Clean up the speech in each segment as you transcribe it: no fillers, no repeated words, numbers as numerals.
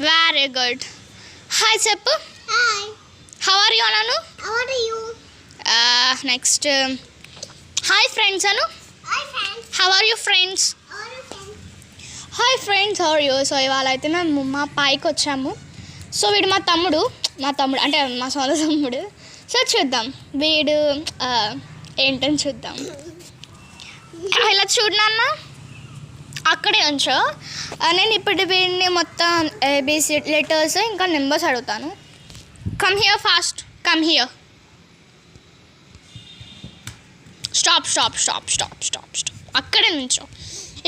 Very good. Hi చెప్పు. Hi. How are you Anu? How are you? Next hi friends Anu. Hi friends. How are you friends? How are you friends? Hi friends, how are you? So ఇవాళ అయితే మేము మా పైకి వచ్చాము. So వీడు మా తమ్ముడు అంటే మా సొంత తమ్ముడు. సో చూద్దాం వీడు ఏంటని చూద్దాం. ఇలా చూడు నాన్న, అక్కడే ఉంచో. నేను ఇప్పుడు వీడిని మొత్తం ఏబిసి లెటర్స్ ఇంకా నెంబర్స్ అడుగుతాను. Come here fast, come here. Stop stop stop stop stop stop అక్కడే నుంచో.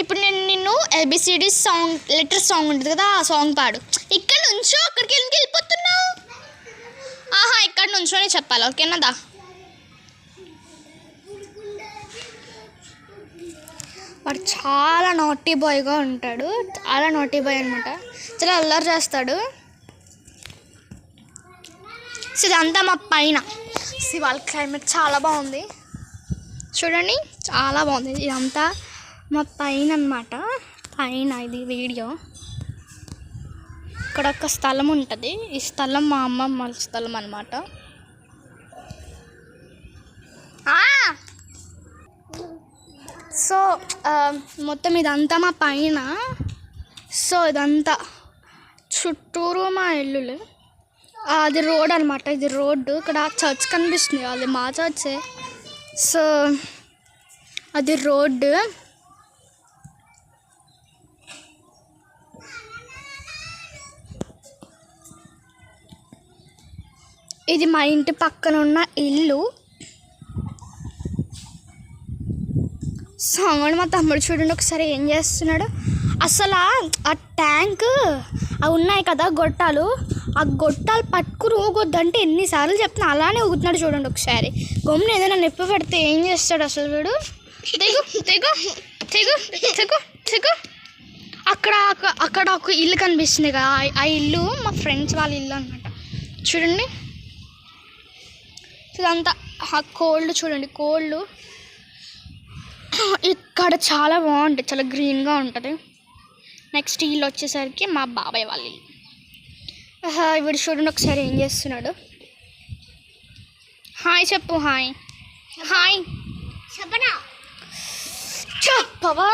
ఇప్పుడు నేను నిన్ను ఏబిసిడి సాంగ్ లెటర్ సాంగ్ ఉంటుంది కదా, ఆ సాంగ్ పాడు. ఇక్కడ నుంచో, అక్కడికి ఎందుకు వెళ్ళిపోతున్నావు? ఇక్కడ నుంచోనే చెప్పాలి, ఓకేనా? దా. వాడు చాలా నాటీ బాయ్గా ఉంటాడు, చాలా నాటీ బాయ్ అనమాట. చాలా అల్లరి చేస్తాడు. సో ఇదంతా మా పైన. వాళ్ళ క్లైమేట్ చాలా బాగుంది చూడండి, చాలా బాగుంది. ఇదంతా మా పైన అన్నమాట. పైన ఇది వీడియో. ఇక్కడ ఒక స్థలం ఉంటుంది. ఈ స్థలం మా అమ్మమ్మ స్థలం అన్నమాట. సో మొత్తం ఇదంతా మా పైన. సో ఇదంతా చుట్టూరు మా ఇల్లులు. అది రోడ్ అనమాట, ఇది రోడ్డు. ఇక్కడ చర్చ్ కనిపిస్తుంది, అది మా చర్చే. సో అది రోడ్డు. ఇది మా ఇంటి పక్కన ఉన్న ఇల్లు. సాంగడు మా తమ్ముడు చూడండి ఒకసారి ఏం చేస్తున్నాడు. అసలు ఆ ట్యాంక్ అవి ఉన్నాయి కదా గొట్టాలు, ఆ గొట్టాలు పట్టుకుని ఊగొద్దంటే ఎన్నిసార్లు చెప్తున్నా అలానే ఊగుతున్నాడు చూడండి ఒకసారి. గమ్మున ఏదైనా నొప్పి పెడితే ఏం చేస్తాడు అసలు వీడు. తెగు తెగు తెగు తెగు తెగు. అక్కడ ఒక ఇల్లు కనిపిస్తుంది కదా, ఆ ఇల్లు మా ఫ్రెండ్స్ వాళ్ళ ఇల్లు అనమాట. చూడండి ఇదంతా ఆ కోళ్ళు చూడండి, కోళ్ళు. ఇక్కడ చాలా బాగుంటుంది, చాలా గ్రీన్గా ఉంటుంది. నెక్స్ట్ ఇల్లు వచ్చేసరికి మా బాబాయ్ వాళ్ళ ఇల్లు. వీడు చూడండి ఒకసారి ఏం చేస్తున్నాడు. హాయ్ చెప్పు. హాయ్ హాయ్ చెప్పవా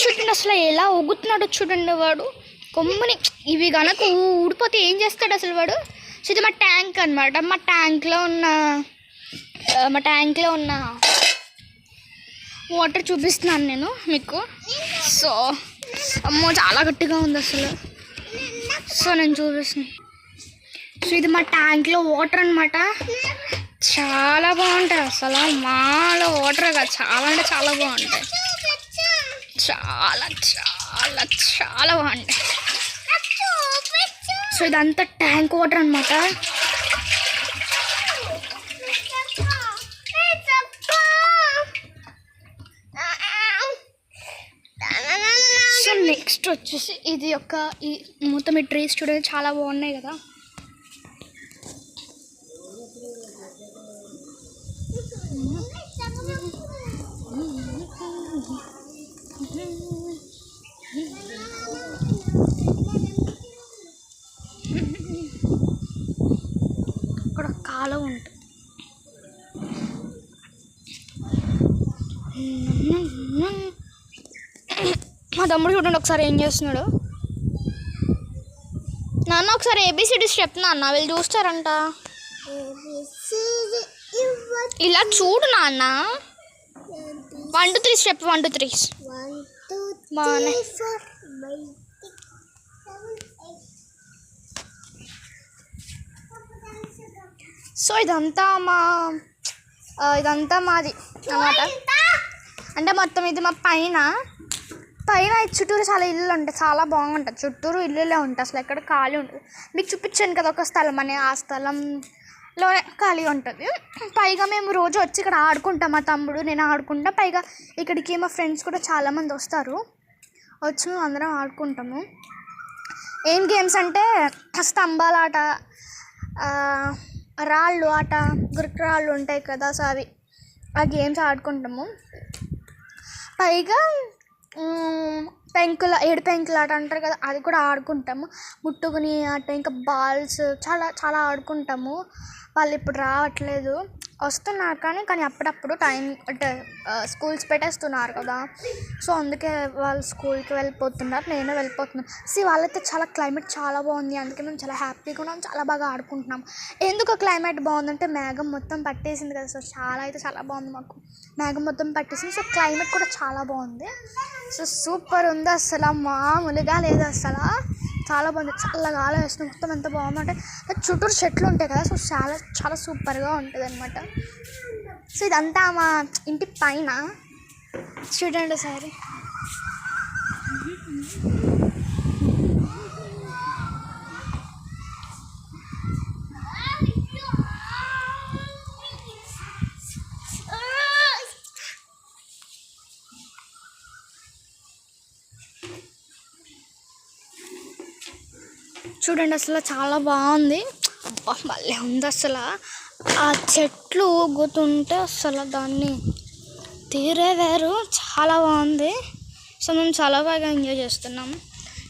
చూడండి అసలు ఎలా ఊగుతున్నాడో చూడండి వాడు. కొమ్ముని ఇవి కనుక ఊడిపోతే ఏం చేస్తాడు అసలు వాడు. సో ఇది మా ట్యాంక్ అనమాట. మా ట్యాంక్లో ఉన్న వాటర్ చూపిస్తున్నాను నేను మీకు. సో అమ్మో చాలా గట్టిగా ఉంది అసలు. సో నేను చూపిస్తున్నాను. సో ఇది మా ట్యాంక్లో వాటర్ అనమాట. చాలా బాగుంటాయి అసలు. మాలో వాటర్ కదా, చాలా అంటే చాలా బాగుంటాయి. చాలా చాలా చాలా బాగుంటాయి. సో ఇదంతా ట్యాంక్ వాటర్ అనమాట. సో నెక్స్ట్ వచ్చేసి ఇది ఈ మొత్తం ఈ ట్రీస్ చూడండి చాలా బాగున్నాయి కదా. ఇక్కడ కాలువ ఉంటుంది. మా తమ్ముడు చూడండి ఒకసారి ఏం చేస్తున్నాడు. నాన్న ఒకసారి ఏబిసిడి స్టెప్ నాన్న వీళ్ళు చూస్తారంట. ఇలా చూడు నాన్న. 1 2 3 స్టెప్ 1 2 3. సో ఇదంతా మాది అన్నమాట. అంటే మొత్తం ఇది మా పైన చుట్టూరు చాలా ఇల్లులు ఉంటాయి, చాలా బాగుంటుంది. చుట్టూరు ఇల్లులే ఉంటాయి, అసలు ఎక్కడ ఖాళీ ఉంటుంది. మీకు చూపించాను కదా ఒక స్థలం అని, ఆ స్థలంలోనే ఖాళీ ఉంటుంది. పైగా మేము రోజు వచ్చి ఇక్కడ ఆడుకుంటాం, మా తమ్ముడు నేను ఆడుకుంటాం. పైగా ఇక్కడికి మా ఫ్రెండ్స్ కూడా చాలామంది వస్తారు, వచ్చి మేము అందరం ఆడుకుంటాము. ఏం గేమ్స్ అంటే స్తంభాల ఆట, రాళ్ళు ఆట, గుర్రాళ్ళు ఉంటాయి కదా, సో అవి ఆ గేమ్స్ ఆడుకుంటాము. పైగా ఏడు పెంకులు ఆట అంటారు కదా, అది కూడా ఆడుకుంటాము. ముట్టుకుని ఆట, ఇంకా బాల్స్ చాలా చాలా ఆడుకుంటాము. వాళ్ళు ఇప్పుడు రావట్లేదు, వస్తున్నారు కానీ అప్పుడప్పుడు టైం అంటే స్కూల్స్ పెట్టేస్తున్నారు కదా, సో అందుకే వాళ్ళు స్కూల్కి వెళ్ళిపోతున్నారు, నేను వెళ్ళిపోతున్నాను. వాళ్ళైతే చాలా క్లైమేట్ చాలా బాగుంది, అందుకే మేము చాలా హ్యాపీగా ఉన్నాం, చాలా బాగా ఆడుకుంటున్నాం. ఎందుకు క్లైమేట్ బాగుందంటే మేఘం మొత్తం పట్టేసింది కదా, సో చాలా బాగుంది. మాకు మేఘం మొత్తం పట్టేసింది, సో క్లైమేట్ కూడా చాలా బాగుంది. సో సూపర్ ఉంది, అసలు మామూలుగా లేదు, అసలు చాలా బాగుంది. చల్లగా గాలి వేస్తుంది, మొత్తం ఎంత బాగుందంటే చుట్టూరు చెట్లు ఉంటాయి కదా, సో చాలా సూపర్గా ఉంటుంది అనమాట. సో ఇదంతా మా ఇంటి పైన చూడండి ఒకసారి. చూడండి అసలు చాలా బాగుంది, మళ్ళీ ఉంది అసలు. ఆ చెట్లు ఊగుతుంటే అసలు దాన్ని తీరే వేరు, చాలా బాగుంది. సో మేము చాలా బాగా ఎంజాయ్ చేస్తున్నాము.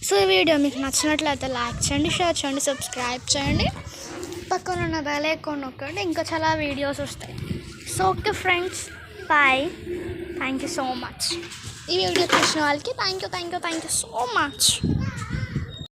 సో ఈ వీడియో మీకు నచ్చినట్లయితే లైక్ చేయండి, షేర్ చేయండి, సబ్స్క్రైబ్ చేయండి, పక్కన ఉన్న బెల్ ఐకాన్ నొక్కండి, ఇంకా చాలా వీడియోస్ వస్తాయి. So okay friends, bye, thank you so much. ఈ వీడియో చూసిన వాళ్ళకి థ్యాంక్ యూ సో మచ్.